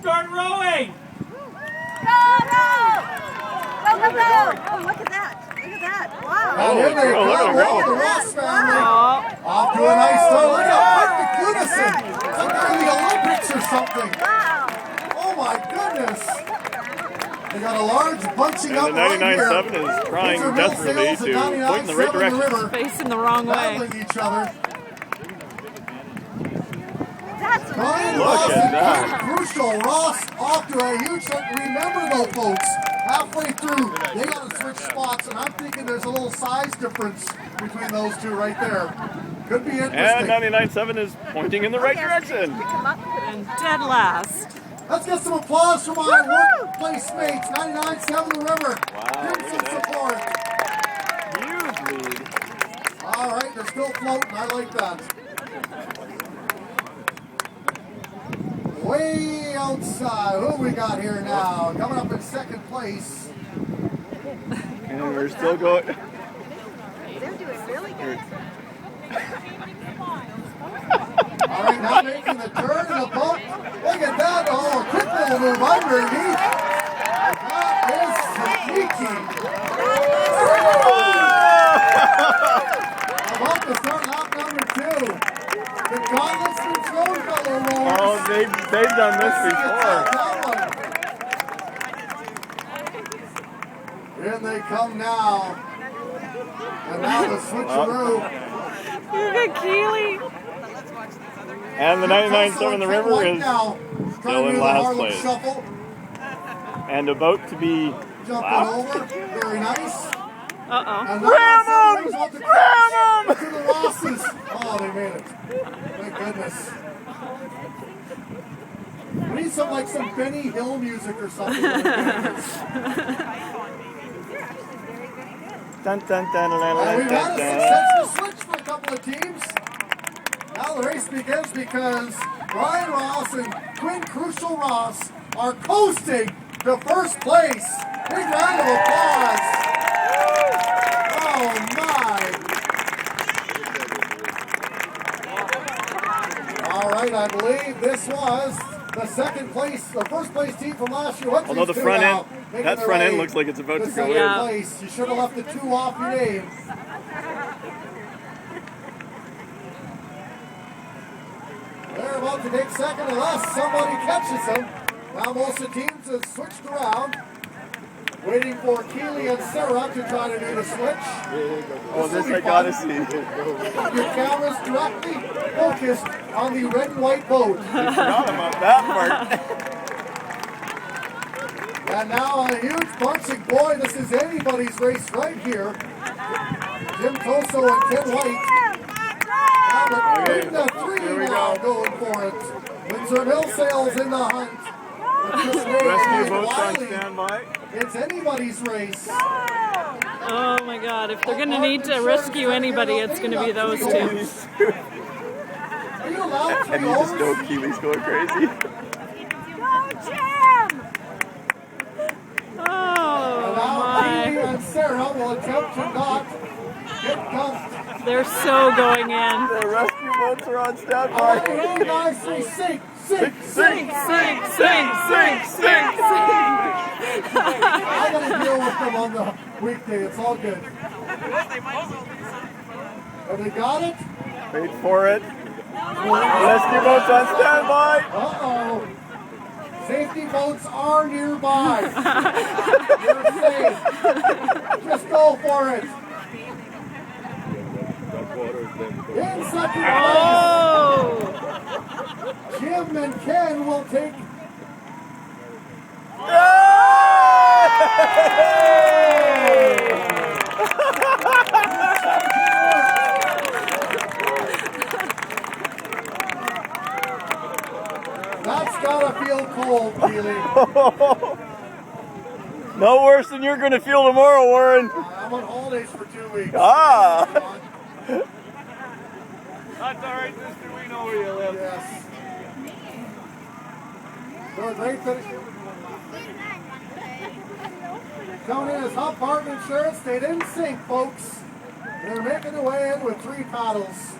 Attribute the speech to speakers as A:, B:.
A: Start rowing!
B: Go, go! Go, go, go! Oh, look at that. Look at that. Wow.
C: And here they come, the Ross family. Off to a nice start. Look how perfect unison. It's like they're in the Olympics or something.
B: Wow.
C: Oh my goodness. They got a large bunching up
D: And the
C: right here.
D: 99.7 is trying desperately to point in the right direction.
E: Facing the wrong way.
C: Battling each other.
B: That's
C: Brian
D: Look
C: Ross
D: at
C: and
D: that.
C: Ken Crucial. Ross off to a huge start. Remember though, folks, halfway through, they got to switch spots, and I'm thinking there's a little size difference between those two right there. Could be interesting.
D: And 99.7 is pointing in the right direction.
E: And dead last.
C: Let's get some applause from our workplace mates. 99.7 The River.
D: Wow,
C: Give some support.
D: Huge lead.
C: All right, they're still floating. I like that. Way outside. Who we got here now? Coming up in second place.
D: And we're still going.
B: They're doing really good.
C: All right, now making the turn and a bump. Look at that. Oh, a quick little move underneath. That is sneaky. A bump to start lap number 2. The gauntlets been thrown, fellow rowers.
D: Oh, they've done this before.
C: In they come now. And now the switcheroo.
E: Look at Keely.
D: And the 99.7 The River is still in last place.
C: Shuffle.
D: And about to be
C: Jumping
D: lapped.
C: over. Very nice.
E: Uh-oh.
C: And
D: Ram 'em!
C: to the Rosses. Oh, they made it. Thank goodness. We need some Benny Hill music or something.
D: Dun, dun, dun, dun, dun,
C: Well, we've
D: dun,
C: had a
D: dun.
C: successful switch for a couple of teams. Now the race begins because Brian Ross and Quinn Crucial Ross are coasting to first place. Big round of applause. Oh my. All right, I believe this was the first place team from last year. What
D: Although the
C: team's
D: front
C: now
D: end,
C: making
D: that
C: their
D: front end
C: way
D: looks like it's about to go
C: second
D: in.
C: place. You should have left the 2 off your name. They're about to take second unless somebody catches them. Now most of the teams have switched around. Waiting for Keely and Sarah to try to do the switch.
D: Oh, this I gotta see.
C: Your camera's directly focused on the red and white boat.
D: Forgot about that part.
C: And now a huge bunching. Boy, this is anybody's race right here. Jim Toso and Ken White. Now the 3 now going for it. Windsor Mill Sails in the hunt.
D: Rescue boats on standby.
C: It's anybody's race.
E: Oh my God. If they're going to need to rescue anybody, it's going to be those two.
C: Are you allowed 3
D: And you just know
C: overs?
D: Kiwi's going crazy.
B: Go, Jim!
E: Oh
C: Now
E: my.
C: Keely and Sarah will attempt to not get dumped.
E: They're so going in.
D: The rescue boats are on
C: All
D: standby.
C: right, ready, guys, 3, sink, sink, sink.
E: Sink, sink, sink, sink, sink.
C: I gotta deal with them on the weekday. It's all good. Have they got it?
D: Wait for it. Rescue boats on standby.
C: Uh-oh. Safety boats are nearby. You're safe. Just go for it. In second place,
E: Oh!
C: Jim and Ken will take. That's gotta feel cold, Keely.
D: No worse than you're going to feel tomorrow, Warren.
C: I'm on holidays for 2 weeks.
D: Ah! That's all right, sister. We know where you live.
C: Yes. So a great finish. Coming in as Hub Partner Insurance. They didn't sink, folks. They're making their way in with 3 paddles.